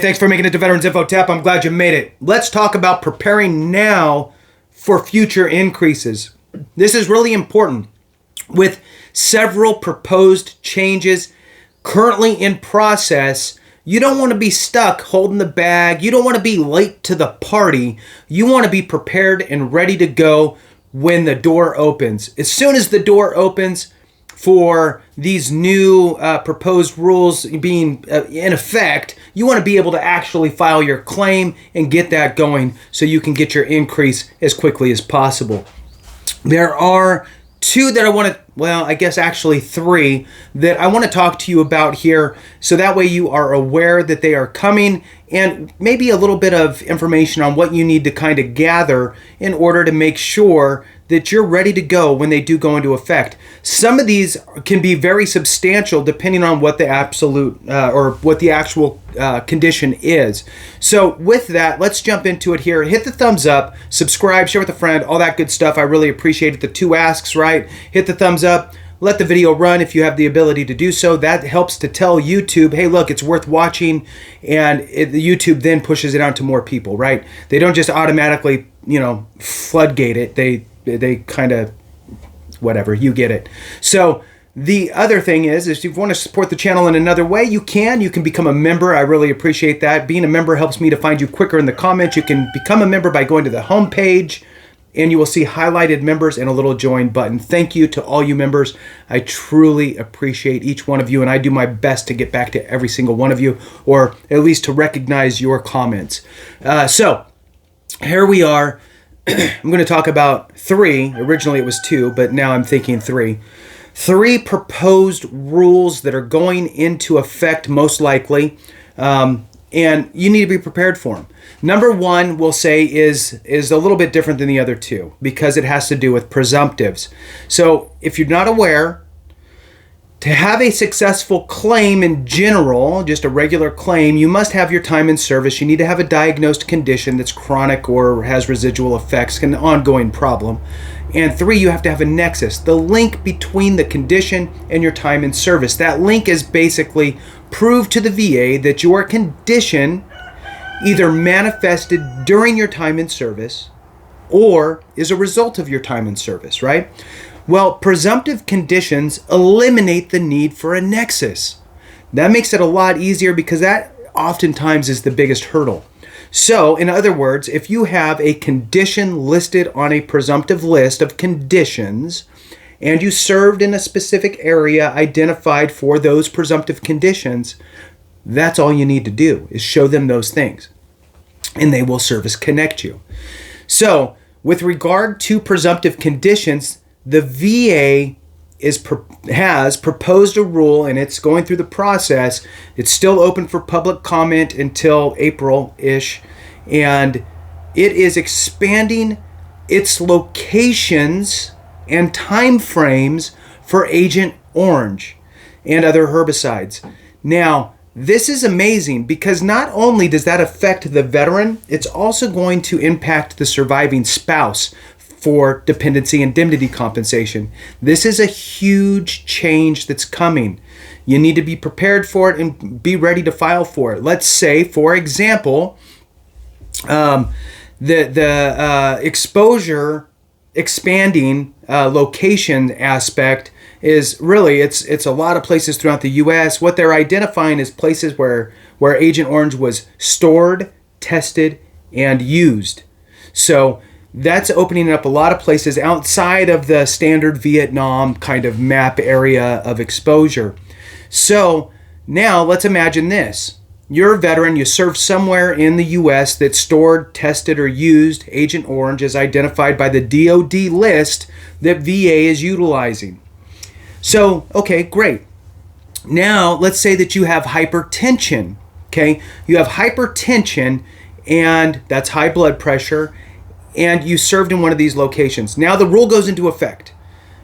Thanks for making it to Veterans Info Tap. I'm glad you made it. Let's talk about preparing now for future increases. This is really important. With several proposed changes currently in process, you don't want to be stuck holding the bag. You don't want to be late to the party. You want to be prepared and ready to go when the door opens. As soon as the door opens for these new proposed rules being in effect, you want to be able to actually file your claim and get that going so you can get your increase as quickly as possible. There are two that I want to, well, I guess actually three that I want to talk to you about here, so that way you are aware that they are coming, and maybe a little bit of information on what you need to kind of gather in order to make sure that you're ready to go when they do go into effect. Some of these can be very substantial depending on what the absolute or what the actual condition is. So with that, let's jump into it here. Hit the thumbs up, subscribe, share with a friend, all that good stuff. I really appreciate it. The two asks, right? Hit the thumbs up. Let the video run if you have the ability to do so. That helps to tell YouTube, hey, look, it's worth watching, and YouTube then pushes it out to more people, right? They don't just automatically, floodgate it. They kind of, whatever, you get it. So the other thing is if you want to support the channel in another way, you can become a member. I really appreciate that. Being a member helps me to find you quicker in the comments. You can become a member by going to the home page, and you will see highlighted members and a little join button. Thank you to all you members. I truly appreciate each one of you, and I do my best to get back to every single one of you, or at least to recognize your comments. So here we are. I'm going to talk about three. Originally it was two, but now I'm thinking three. Three proposed rules that are going into effect most likely, and you need to be prepared for them. Number one, we'll say, is a little bit different than the other two because it has to do with presumptives. So if you're not aware, to have a successful claim in general, just a regular claim, you must have your time in service. You need to have a diagnosed condition that's chronic or has residual effects, an ongoing problem. And three, you have to have a nexus, the link between the condition and your time in service. That link is basically prove to the VA that your condition either manifested during your time in service or is a result of your time in service, right? Well, presumptive conditions eliminate the need for a nexus. That makes it a lot easier because that oftentimes is the biggest hurdle. So, in other words, if you have a condition listed on a presumptive list of conditions and you served in a specific area identified for those presumptive conditions, that's all you need to do is show them those things, and they will service connect you. So, with regard to presumptive conditions, the VA has proposed a rule, and it's going through the process. It's still open for public comment until April-ish, and it is expanding its locations and time frames for Agent Orange and other herbicides. Now, this is amazing because not only does that affect the veteran, it's also going to impact the surviving spouse for dependency indemnity compensation. This is a huge change that's coming. You need to be prepared for it and be ready to file for it. Let's say, for example, the exposure expanding location aspect is really, it's a lot of places throughout the U.S. What they're identifying is places where Agent Orange was stored, tested, and used. So that's opening up a lot of places outside of the standard Vietnam kind of map area of exposure. So now let's imagine this. You're a veteran, you served somewhere in the U.S. that stored, tested, or used Agent Orange as identified by the DoD list that VA is utilizing. So, okay, great. Now, let's say that you have hypertension, okay? You have hypertension, and that's high blood pressure, and you served in one of these locations. Now the rule goes into effect.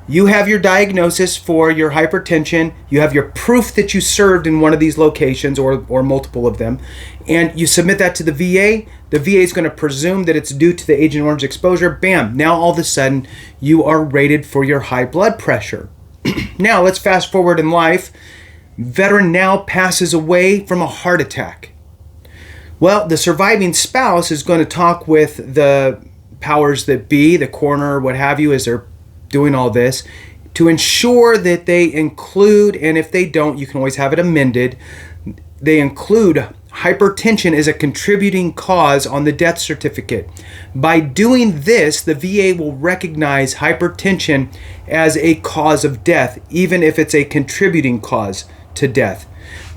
You have your diagnosis for your hypertension, you have your proof that you served in one of these locations or multiple of them, and you submit that to the VA. The VA is going to presume that it's due to the Agent Orange exposure. Bam, now all of a sudden you are rated for your high blood pressure. Now let's fast forward in life. Veteran now passes away from a heart attack. Well, the surviving spouse is going to talk with the powers that be, the coroner, what have you, as they're doing all this, to ensure that they include, and if they don't, you can always have it amended, they include hypertension as a contributing cause on the death certificate. By doing this, the VA will recognize hypertension as a cause of death, even if it's a contributing cause to death.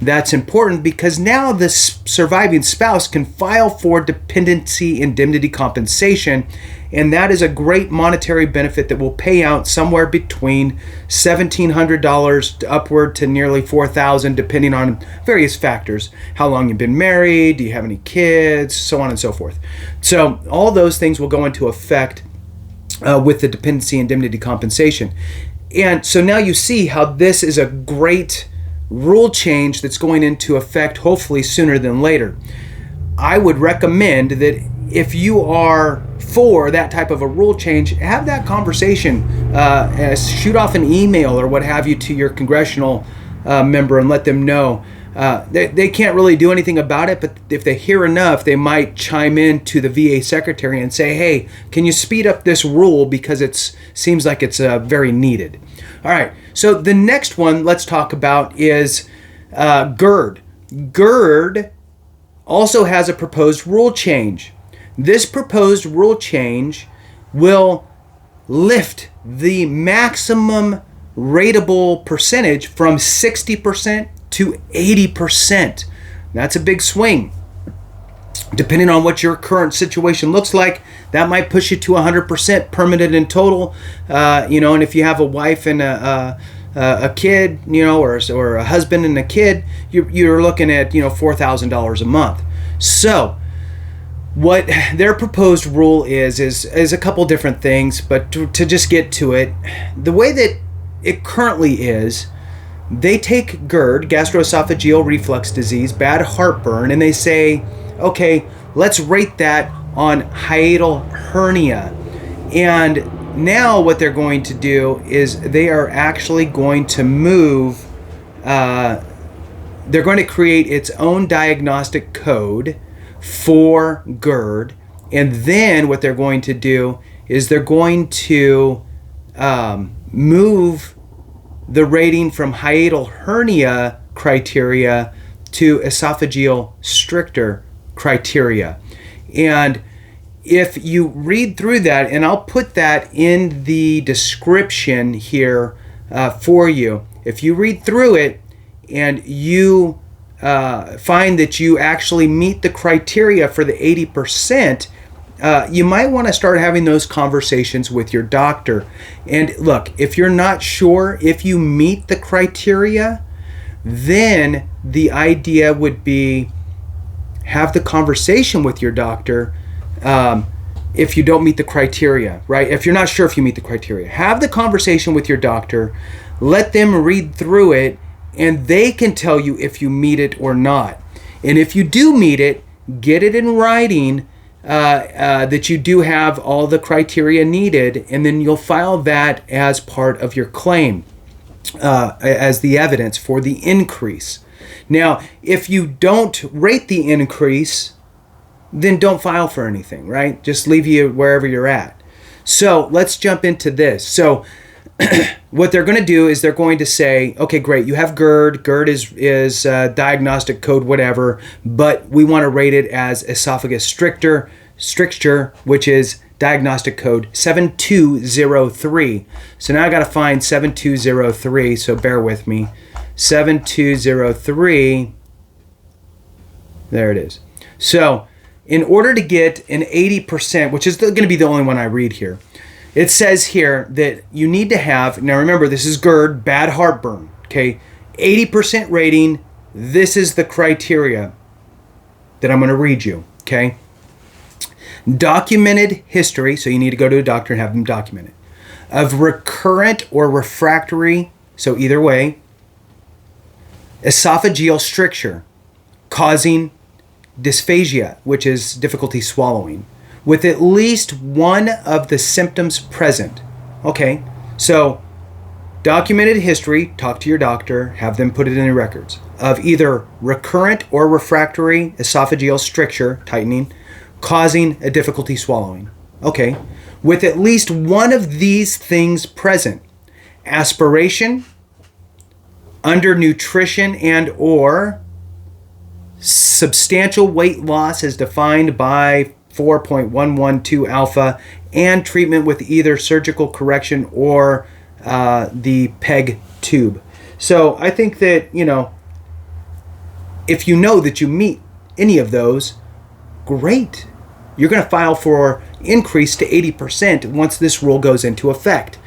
That's important because now the surviving spouse can file for dependency indemnity compensation, and that is a great monetary benefit that will pay out somewhere between $1,700 upward to nearly $4,000, depending on various factors. How long you've been married, do you have any kids, so on and so forth. So all those things will go into effect with the dependency indemnity compensation. And so now you see how this is a great rule change that's going into effect hopefully sooner than later. I would recommend that if you are for that type of a rule change, have that conversation, shoot off an email or what have you to your congressional member and let them know. They can't really do anything about it, but if they hear enough, they might chime in to the VA secretary and say, hey, can you speed up this rule because it seems like it's very needed. All right, so the next one let's talk about is GERD. GERD also has a proposed rule change. This proposed rule change will lift the maximum rateable percentage from 60% to 80%. That's a big swing. Depending on what your current situation looks like, that might push you to 100% permanent in total. And if you have a wife and a kid, or a husband and a kid, you're looking at $4,000 a month. So what their proposed rule is a couple different things, but to just get to it, the way that it currently is, they take GERD, gastroesophageal reflux disease, bad heartburn, and they say, okay, let's rate that on hiatal hernia. And now what they're going to do is they are actually going to move, they're going to create its own diagnostic code for GERD. And then what they're going to do is they're going to move the rating from hiatal hernia criteria to esophageal stricture criteria. And if you read through that, and I'll put that in the description here for you, if you read through it and you find that you actually meet the criteria for the 80%, you might want to start having those conversations with your doctor. And look, if you're not sure if you meet the criteria, then the idea would be have the conversation with your doctor if you don't meet the criteria, right? If you're not sure if you meet the criteria, have the conversation with your doctor, let them read through it, and they can tell you if you meet it or not. And if you do meet it, get it in writing that you do have all the criteria needed, and then you'll file that as part of your claim as the evidence for the increase. Now, if you don't rate the increase, then don't file for anything, right? Just leave you wherever you're at. So let's jump into this. So what they're going to do is they're going to say, okay, great, you have GERD. GERD is diagnostic code, whatever, but we want to rate it as esophagus stricture, which is diagnostic code 7203. So now I got to find 7203, so bear with me. 7203, there it is. So in order to get an 80%, which is going to be the only one I read here, it says here that you need to have, now remember this is GERD, bad heartburn, okay? 80% rating, this is the criteria that I'm going to read you, okay? Documented history, so you need to go to a doctor and have them document it, of recurrent or refractory, so either way, esophageal stricture, causing dysphagia, which is difficulty swallowing, with at least one of the symptoms present. Okay, so Documented history, talk to your doctor, have them put it in your records, of either recurrent or refractory esophageal stricture, tightening, causing a difficulty swallowing. Okay, with at least one of these things present: aspiration, undernutrition and or substantial weight loss as defined by 4.112 alpha, and treatment with either surgical correction or the PEG tube. So I think that, if you know that you meet any of those, great. You're going to file for increase to 80% once this rule goes into effect.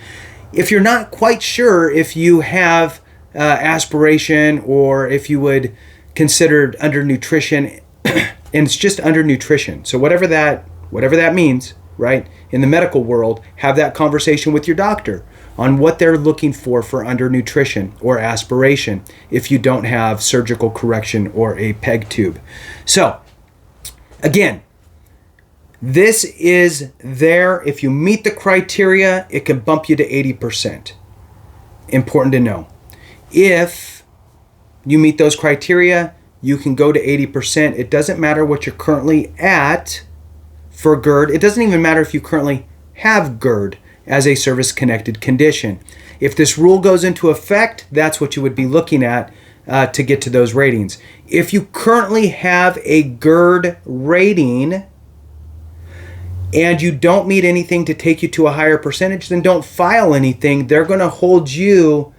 If you're not quite sure if you have aspiration or if you would consider undernutrition, and it's just undernutrition. So whatever that means, right? In the medical world, have that conversation with your doctor on what they're looking for undernutrition or aspiration if you don't have surgical correction or a PEG tube. So again, this is there. If you meet the criteria, it can bump you to 80%. Important to know. If you meet those criteria, you can go to 80%. It doesn't matter what you're currently at for GERD. It doesn't even matter if you currently have GERD as a service-connected condition. If this rule goes into effect, that's what you would be looking at to get to those ratings. If you currently have a GERD rating and you don't meet anything to take you to a higher percentage, then don't file anything. They're going to hold you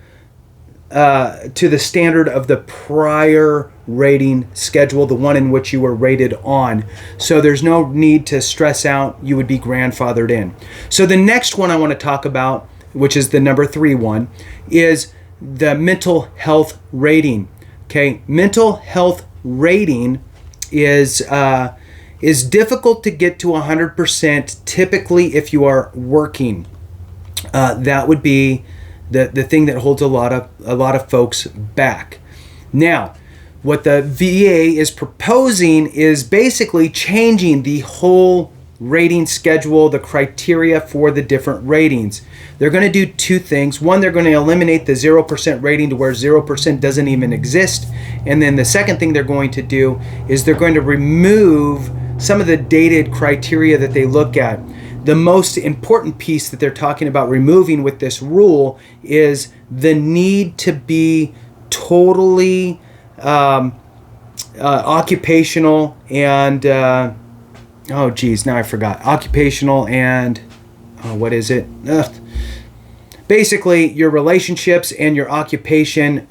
to the standard of the prior rating schedule, the one in which you were rated on. So there's no need to stress out. You would be grandfathered in. So the next one I want to talk about, which is the number 3 one, is the mental health rating. Okay, mental health rating is difficult to get to 100% typically if you are working. That would be the thing that holds a lot of folks back. Now, what the VA is proposing is basically changing the whole rating schedule, the criteria for the different ratings. They're going to do 2 things. One, they're going to eliminate the 0% rating to where 0% doesn't even exist. And then the second thing they're going to do is they're going to remove some of the dated criteria that they look at. The most important piece that they're talking about removing with this rule is the need to be totally occupational and now I forgot. Occupational and what is it? Basically, your relationships and your occupation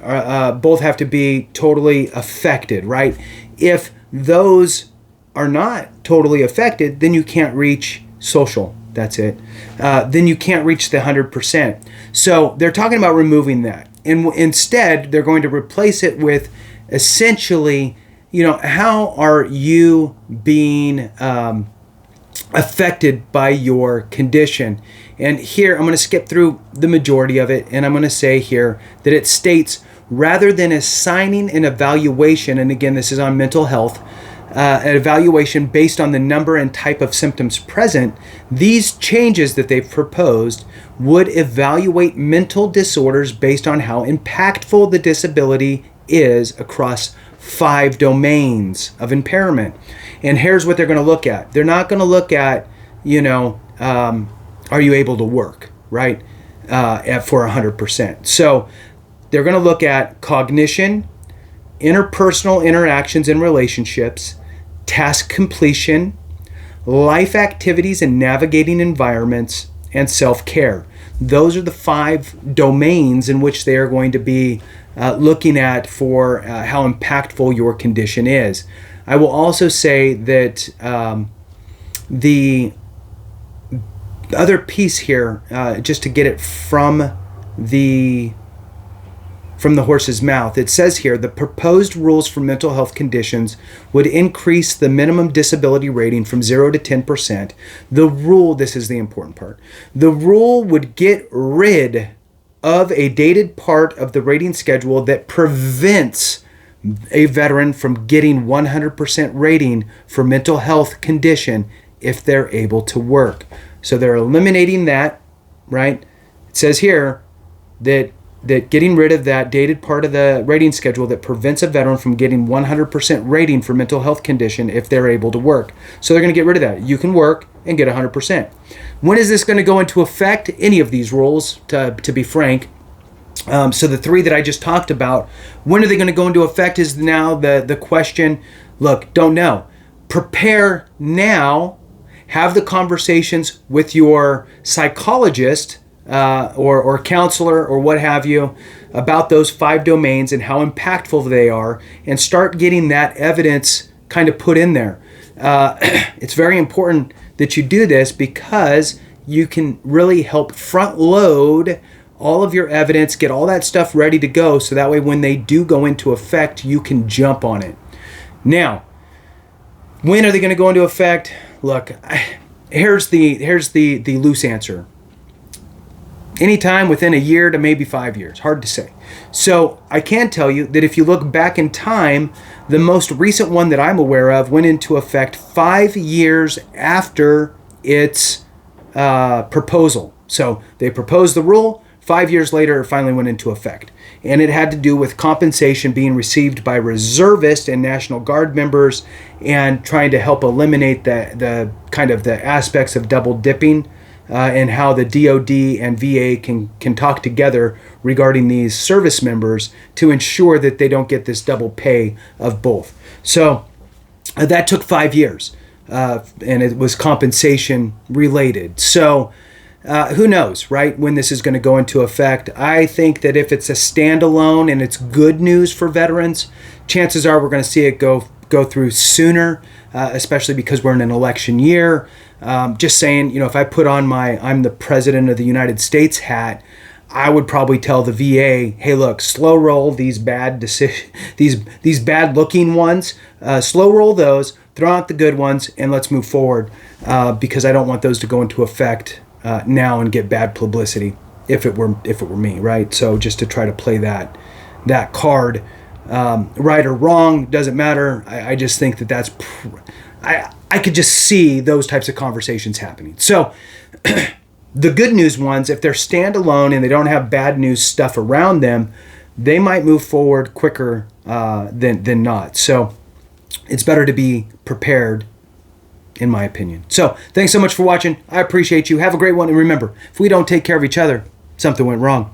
both have to be totally affected, right? If those are not totally affected, then you can't reach social. That's it. Then you can't reach the 100%. So they're talking about removing that. And instead, they're going to replace it with essentially, how are you being affected by your condition? And here, I'm going to skip through the majority of it, and I'm going to say here that it states, rather than assigning an evaluation, and again, this is on mental health, an evaluation based on the number and type of symptoms present, these changes that they've proposed would evaluate mental disorders based on how impactful the disability is across 5 domains of impairment. And here's what they're going to look at. They're not going to look at, are you able to work, right, for 100%. So they're going to look at cognition, interpersonal interactions and relationships, task completion, life activities and navigating environments, and self-care. Those are the 5 domains in which they are going to be looking at for how impactful your condition is. I will also say that the other piece here, just to get it from the horse's mouth, it says here, the proposed rules for mental health conditions would increase the minimum disability rating from 0 to 10%. The rule, this is the important part, the rule would get rid of a dated part of the rating schedule that prevents a veteran from getting 100% rating for mental health condition if they're able to work. So they're eliminating that, right? It says here that that getting rid of that dated part of the rating schedule that prevents a veteran from getting 100% rating for mental health condition if they're able to work. So they're going to get rid of that. You can work and get 100%. When is this going to go into effect? Any of these rules, to be frank. So the three that I just talked about, when are they going to go into effect is now the question. Look, don't know. Prepare now. Have the conversations with your psychologist or counselor or what have you about those 5 domains and how impactful they are, and start getting that evidence kind of put in there. It's very important that you do this because you can really help front load all of your evidence, get all that stuff ready to go, so that way when they do go into effect, you can jump on it. Now, when are they going to go into effect? Look, here's the loose answer. Anytime within a year to maybe 5 years. Hard to say. So I can tell you that if you look back in time, the most recent one that I'm aware of went into effect 5 years after its proposal. So they proposed the rule. 5 years later, it finally went into effect. And it had to do with compensation being received by reservist and National Guard members, and trying to help eliminate the kind of the aspects of double dipping, and how the DOD and VA can talk together regarding these service members to ensure that they don't get this double pay of both. So that took 5 years, and it was compensation related. So who knows, right, when this is going to go into effect. I think that if it's a standalone and it's good news for veterans, chances are we're going to see it go through sooner, especially because we're in an election year. Just saying, if I put on my I'm the President of the United States hat, I would probably tell the VA, hey, look, slow roll these bad these bad looking ones, slow roll those, throw out the good ones, and let's move forward, because I don't want those to go into effect now and get bad publicity if it were me, right? So just to try to play that card, right or wrong, doesn't matter. I just think that's I could just see those types of conversations happening. So the good news ones, if they're standalone and they don't have bad news stuff around them, they might move forward quicker than not. So it's better to be prepared, in my opinion. So thanks so much for watching. I appreciate you. Have a great one. And remember, if we don't take care of each other, something went wrong.